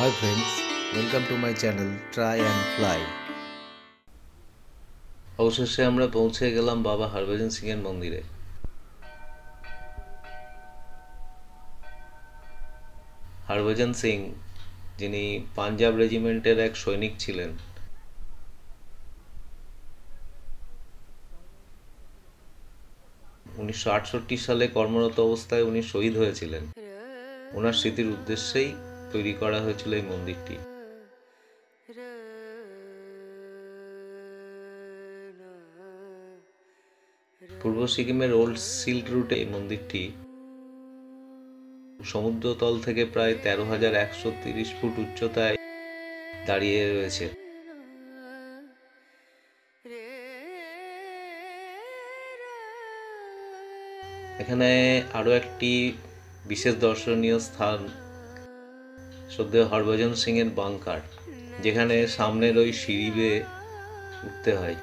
Hi friends, welcome to my channel Try and Fly. অবশেষে আমরা পৌঁছে গেলাম বাবা হরভজন সিং এর মন্দিরে। হরভজন সিং যিনি পাঞ্জাব রেজিমেন্টের এক সৈনিক ছিলেন। সালে কর্মরত অবস্থায় উনি শহীদ হয়েছিলেন। ওনার স্মৃতির উদ্দেশ্যেই তৈরি করা হয়েছিল এই মন্দিরটি। পূর্ব সিকিমের ওল্ড সিল্ক রুটে এই মন্দিরটি সমুদ্রতল থেকে প্রায় 13,130 ফুট উচ্চতায় দাঁড়িয়ে রয়েছে। এখানে আরো একটি বিশেষ দর্শনীয় স্থান শ্রদ্ধেয় হরভজন সিং এর বাংকার, যেখানে সামনের ওই সিঁড়ি বেয়ে উঠতে হয়।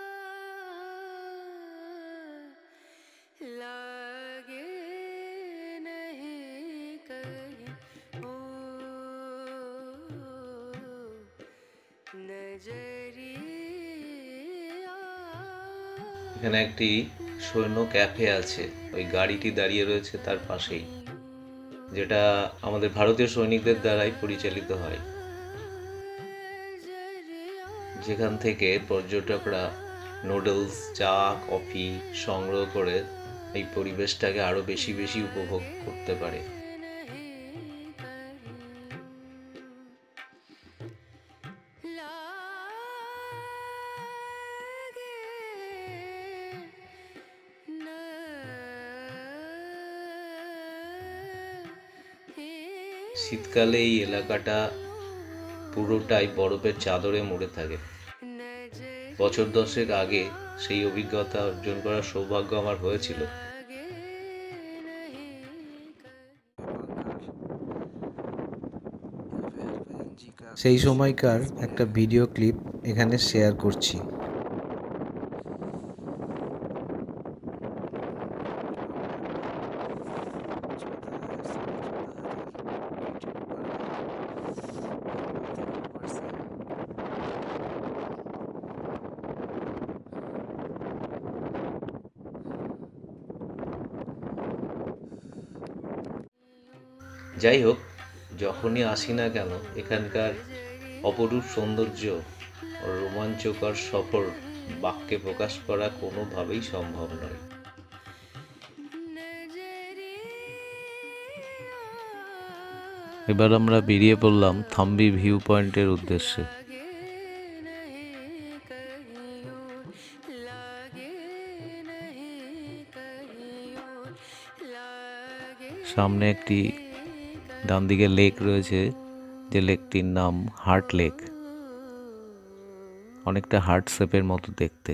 এখানে একটি সৈন্য ক্যাফে আছে, ওই গাড়িটি দাঁড়িয়ে রয়েছে তার পাশেই, যেটা আমাদের ভারতীয় সৈনিকদের দ্বারাই পরিচালিত হয়, যেখান থেকে পর্যটকরা নুডলস, চা, কফি সংগ্রহ করে এই পরিবেশটাকে আরো বেশি বেশি উপভোগ করতে পারে। শীতকালে এই এলাকাটা পুরোটাই বরফের চাদরে মুড়ে থাকে। বছর 10 আগে সেই অভিজ্ঞতা অর্জন করার সৌভাগ্য আমার হয়েছিল। সেই সময়কার একটা ভিডিও ক্লিপ এখানে শেয়ার করছি। যাই হোক, যখনই আসি না কেন এখানকার অপরূপ সৌন্দর্য ও রোমাঞ্চকর সফর বাক্যে প্রকাশ করা কোনোভাবেই সম্ভব নয়। এবার আমরা বেরিয়ে পড়লাম থাম্বি ভিউ পয়েন্টের উদ্দেশ্যে। সামনে একটি ডান দিকে লেক রয়েছে, যে লেকটির নাম হার্ট লেক, অনেকটা হার্ট শেপের মতো দেখতে।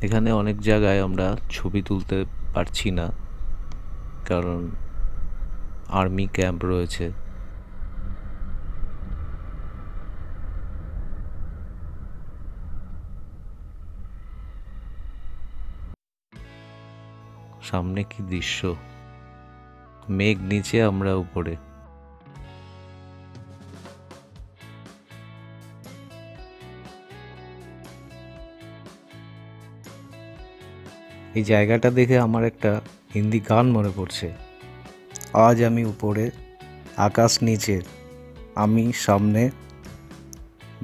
এখানে অনেক জায়গায় আমরা ছবি তুলতে পারছি না, কারণ আর্মি ক্যাম্প রয়েছে। সামনে কি দৃশ্য, মেঘ নিচে, আমরা উপরে। এই জায়গাটা দেখে আমার একটা হিন্দি গান মনে পড়ছে। আজ আমি উপরে, আকাশ নিচে, আমি সামনে,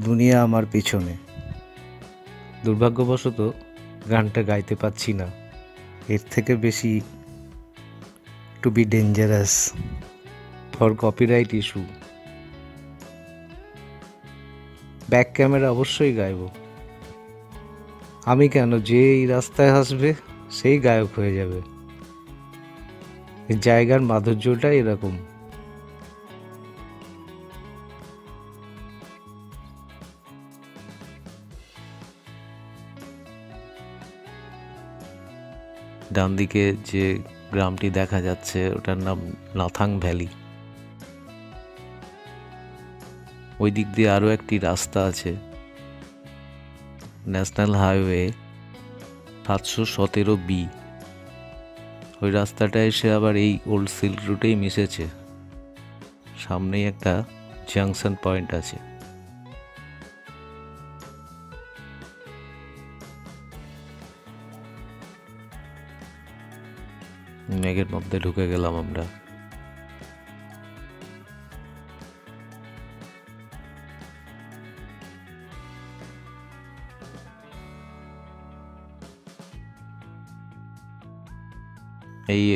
দুনিয়া আমার পিছনে। দুর্ভাগ্যবশত গানটা গাইতে পারছি না। এর থেকে বেশি to be dangerous for copyright issue. Back camera অবশ্যই গাইব। আমি কেন, যে এই রাস্তায় আসবে সেই গায়ক হয়ে যাবে। এই জায়গার মাধুর্যটা এরকম। ডান দিকে যে গ্রামটি দেখা যাচ্ছে ওটার নাম নাথাং ভ্যালি। ওই দিক দিয়ে আরো একটি রাস্তা আছে, ন্যাশনাল হাইওয়ে 717B। ওই রাস্তাটা এসে আবার এই ওল্ড সিল্ক রুটেই মিশেছে। সামনেই একটা জাংশন পয়েন্ট আছে। মেঘের মধ্যে ঢুকে গেলাম আমরা।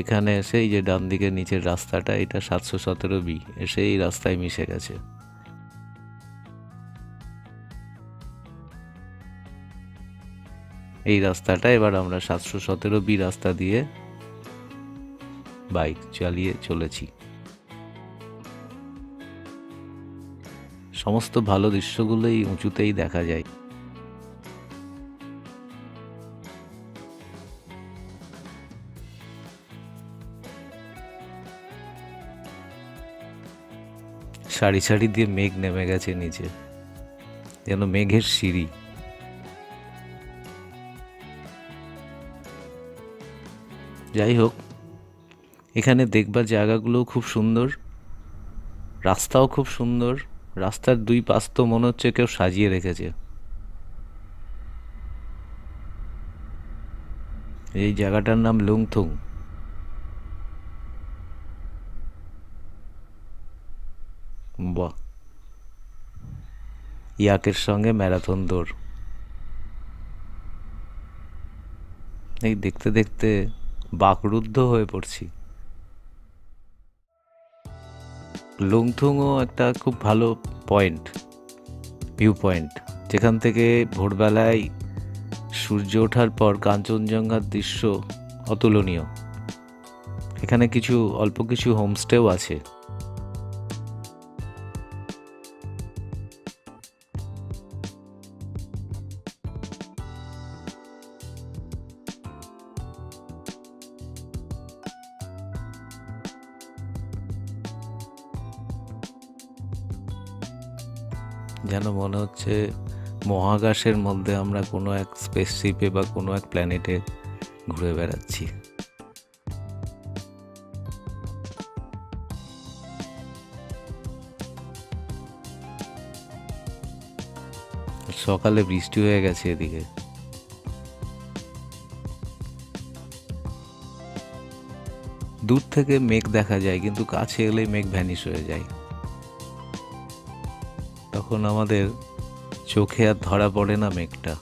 এখানে এসে এই যে ডান দিকে নিচের রাস্তাটা, এটা 717B এসে এই রাস্তায় মিশে গেছে। এই রাস্তাটা এবার আমরা 717B রাস্তা দিয়ে বাইক চালিয়ে চলেছি। সমস্ত ভালো দৃশ্যগুলোই উঁচুতেই দেখা যায়। সারি সারি দিয়ে মেঘ নেমে গেছে নিচে, যেন মেঘের সিঁড়ি। যাই হোক, এখানে দেখবার জায়গাগুলো খুব সুন্দর, রাস্তাও খুব সুন্দর। রাস্তার দুই পাশ তো মনে হচ্ছে কেউ সাজিয়ে রেখেছে। এই জায়গাটার নাম লুংথুং। বাহ, ইয়াকের সঙ্গে ম্যারাথন দৌড়। এই দেখতে দেখতে বাকরুদ্ধ হয়ে পড়ছি। লুংথুংও একটা খুব ভালো পয়েন্ট, ভিউ পয়েন্ট, যেখান থেকে ভোরবেলায় সূর্য ওঠার পর কাঞ্চনজঙ্ঘার দৃশ্য অতুলনীয়। এখানে অল্প কিছু হোমস্টেও আছে। যেন মনে হচ্ছে মহাকাশের মধ্যে আমরা কোনো এক স্পেসশিপে বা কোনো এক প্ল্যানেটে ঘুরে বেড়াচ্ছি। সকালে বৃষ্টি হয়ে গেছে এদিকে। দূর থেকে মেঘ দেখা যায়, কিন্তু কাছে এলেই মেঘ ভ্যানিশ হয়ে যায়। তখন আমাদের চোখে আর ধরা পড়ে না মেঘটা।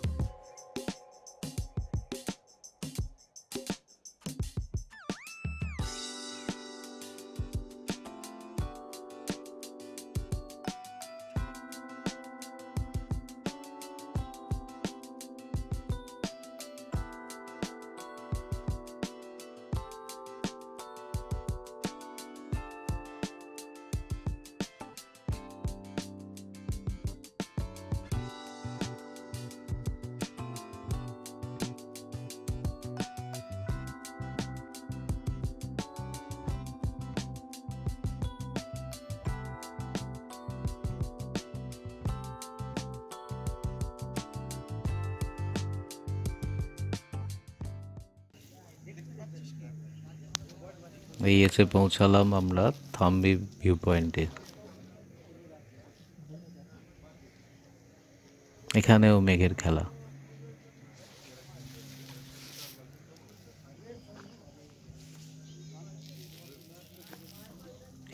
এই এসে পৌঁছালাম আমরা থাম্বি ভিউ পয়েন্টে। এখানেও মেঘের খেলা।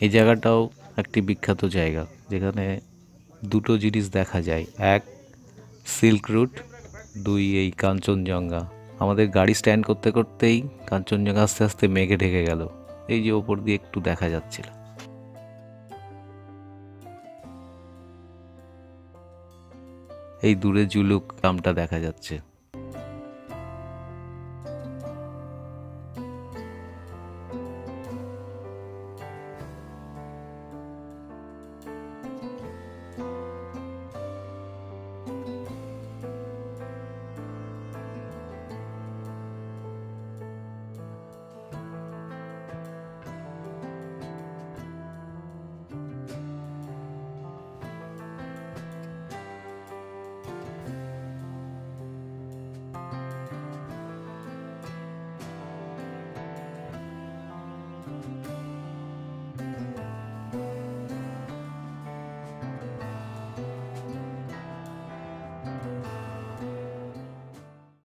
এই জায়গাটাও একটি বিখ্যাত জায়গা, যেখানে দুটো জিনিস দেখা যায়। এক, সিল্ক রুট, দুই, এই কাঞ্চনজঙ্ঘা। আমাদের গাড়ি স্ট্যান্ড করতে করতেই কাঞ্চনজঙ্ঘা আস্তে আস্তে মেঘে ঢেকে গেল। এই যে ওপর দিয়ে একটু দেখা যাচ্ছিল। এই দূরে জুলুক গ্রামটা দেখা যাচ্ছে।